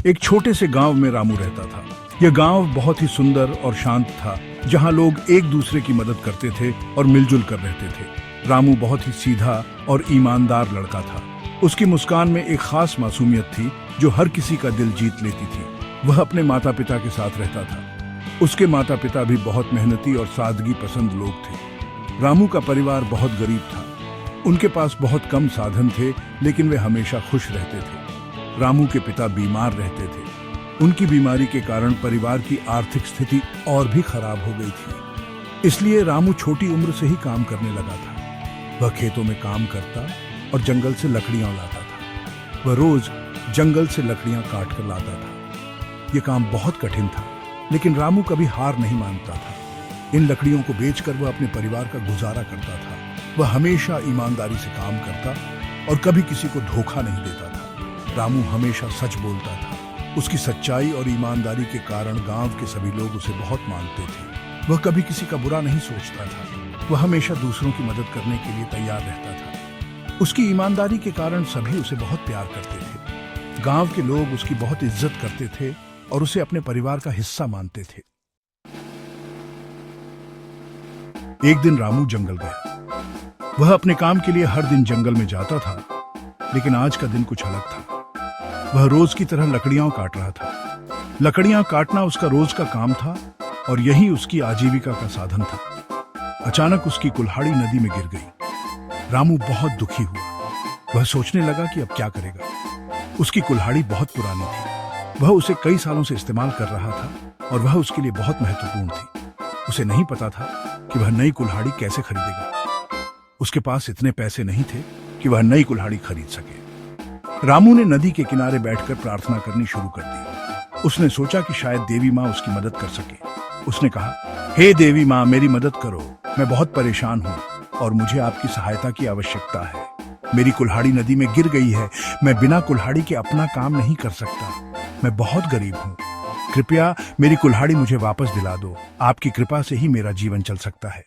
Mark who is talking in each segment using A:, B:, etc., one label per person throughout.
A: एक छोटे से गांव में रामू रहता था। यह गांव बहुत ही सुंदर और शांत था, जहां लोग एक दूसरे की मदद करते थे और मिलजुल कर रहते थे। रामू बहुत ही सीधा और ईमानदार लड़का था। उसकी मुस्कान में एक खास मासूमियत थी जो हर किसी का दिल जीत लेती थी। वह अपने माता पिता के साथ रहता था। उसके माता पिता भी बहुत मेहनती और सादगी पसंद लोग थे। रामू का परिवार बहुत गरीब था। उनके पास बहुत कम साधन थे, लेकिन वे हमेशा खुश रहते थे। रामू के पिता बीमार रहते थे। उनकी बीमारी के कारण परिवार की आर्थिक स्थिति और भी खराब हो गई थी। इसलिए रामू छोटी उम्र से ही काम करने लगा था। वह खेतों में काम करता और जंगल से लकड़ियां लाता था। वह रोज जंगल से लकड़ियां काट कर लाता था। यह काम बहुत कठिन था, लेकिन रामू कभी हार नहीं मानता था। इन लकड़ियों को बेचकर वह अपने परिवार का गुजारा करता था। वह हमेशा ईमानदारी से काम करता और कभी किसी को धोखा नहीं देता था। रामू हमेशा सच बोलता था। उसकी सच्चाई और ईमानदारी के कारण गांव के सभी लोग उसे बहुत मानते थे। वह कभी किसी का बुरा नहीं सोचता था। वह हमेशा दूसरों की मदद करने के लिए तैयार रहता था। उसकी ईमानदारी के कारण सभी उसे बहुत प्यार करते थे। गांव के लोग उसकी बहुत इज्जत करते थे और उसे अपने परिवार का हिस्सा मानते थे। एक दिन रामू जंगल गया। वह अपने काम के लिए हर दिन जंगल में जाता था, लेकिन आज का दिन कुछ अलग था। वह रोज की तरह लकड़ियां काट रहा था। लकड़ियां काटना उसका रोज का काम था और यही उसकी आजीविका का साधन था। अचानक उसकी कुल्हाड़ी नदी में गिर गई। रामू बहुत दुखी हुआ। वह सोचने लगा कि अब क्या करेगा। उसकी कुल्हाड़ी बहुत पुरानी थी। वह उसे कई सालों से इस्तेमाल कर रहा था और वह उसके लिए बहुत महत्वपूर्ण थी। उसे नहीं पता था कि वह नई कुल्हाड़ी कैसे खरीदेगा। उसके पास इतने पैसे नहीं थे कि वह नई कुल्हाड़ी खरीद सके। रामू ने नदी के किनारे बैठकर प्रार्थना करनी शुरू कर दी। उसने सोचा कि शायद देवी माँ उसकी मदद कर सके। उसने कहा, हे देवी माँ, मेरी मदद करो। मैं बहुत परेशान हूँ और मुझे आपकी सहायता की आवश्यकता है। मेरी कुल्हाड़ी नदी में गिर गई है। मैं बिना कुल्हाड़ी के अपना काम नहीं कर सकता। मैं बहुत गरीब हूँ। कृपया मेरी कुल्हाड़ी मुझे वापस दिला दो। आपकी कृपा से ही मेरा जीवन चल सकता है।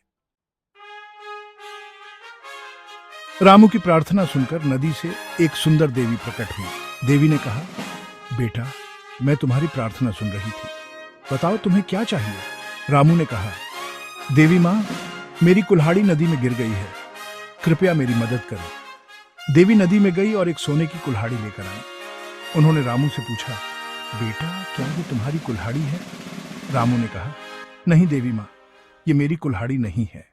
A: रामू की प्रार्थना सुनकर नदी से एक सुंदर देवी प्रकट हुई। देवी ने कहा, बेटा, मैं तुम्हारी प्रार्थना सुन रही थी। बताओ तुम्हें क्या चाहिए। रामू ने कहा, देवी माँ, मेरी कुल्हाड़ी नदी में गिर गई है। कृपया मेरी मदद करें। देवी नदी में गई और एक सोने की कुल्हाड़ी लेकर आई। उन्होंने रामू से पूछा, बेटा, क्या ये तुम्हारी कुल्हाड़ी है? रामू ने कहा, नहीं देवी माँ, ये मेरी कुल्हाड़ी नहीं है।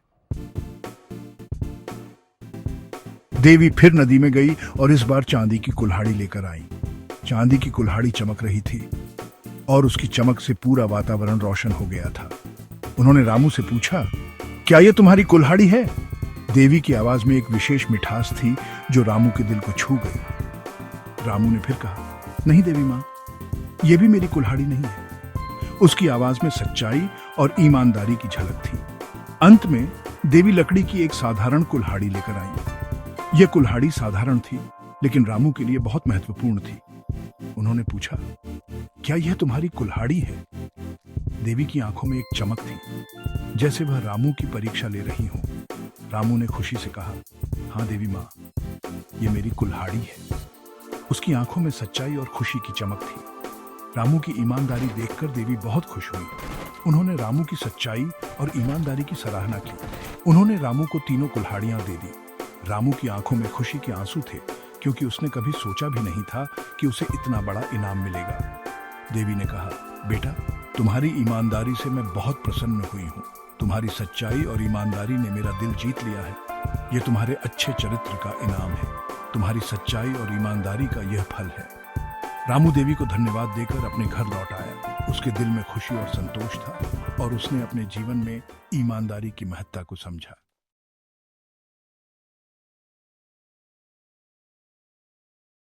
A: देवी फिर नदी में गई और इस बार चांदी की कुल्हाड़ी लेकर आई। चांदी की कुल्हाड़ी चमक रही थी और उसकी चमक से पूरा वातावरण रोशन हो गया था। उन्होंने रामू से पूछा, क्या यह तुम्हारी कुल्हाड़ी है? देवी की आवाज में एक विशेष मिठास थी जो रामू के दिल को छू गई। रामू ने फिर कहा, नहीं देवी माँ, यह भी मेरी कुल्हाड़ी नहीं है। उसकी आवाज में सच्चाई और ईमानदारी की झलक थी। अंत में देवी लकड़ी की एक साधारण कुल्हाड़ी लेकर आई। यह कुल्हाड़ी साधारण थी, लेकिन रामू के लिए बहुत महत्वपूर्ण थी। उन्होंने पूछा, क्या यह तुम्हारी कुल्हाड़ी है? देवी की आंखों में एक चमक थी, जैसे वह रामू की परीक्षा ले रही हो। रामू ने खुशी से कहा, हाँ देवी माँ, यह मेरी कुल्हाड़ी है। उसकी आंखों में सच्चाई और खुशी की चमक थी। रामू की ईमानदारी देखकर देवी बहुत खुश हुई। उन्होंने रामू की सच्चाई और ईमानदारी की सराहना की। उन्होंने रामू को तीनों कुल्हाड़ियां दे दी। रामू की आंखों में खुशी के आंसू थे, क्योंकि उसने कभी सोचा भी नहीं था कि उसे इतना बड़ा इनाम मिलेगा। देवी ने कहा, बेटा, तुम्हारी ईमानदारी से मैं बहुत प्रसन्न हुई हूँ। तुम्हारी सच्चाई और ईमानदारी ने मेरा दिल जीत लिया है। यह तुम्हारे अच्छे चरित्र का इनाम है। तुम्हारी सच्चाई और ईमानदारी का यह फल है। रामू देवी को धन्यवाद देकर अपने घर लौट आया। उसके दिल में खुशी और संतोष था और उसने अपने जीवन में ईमानदारी की महत्ता को समझा।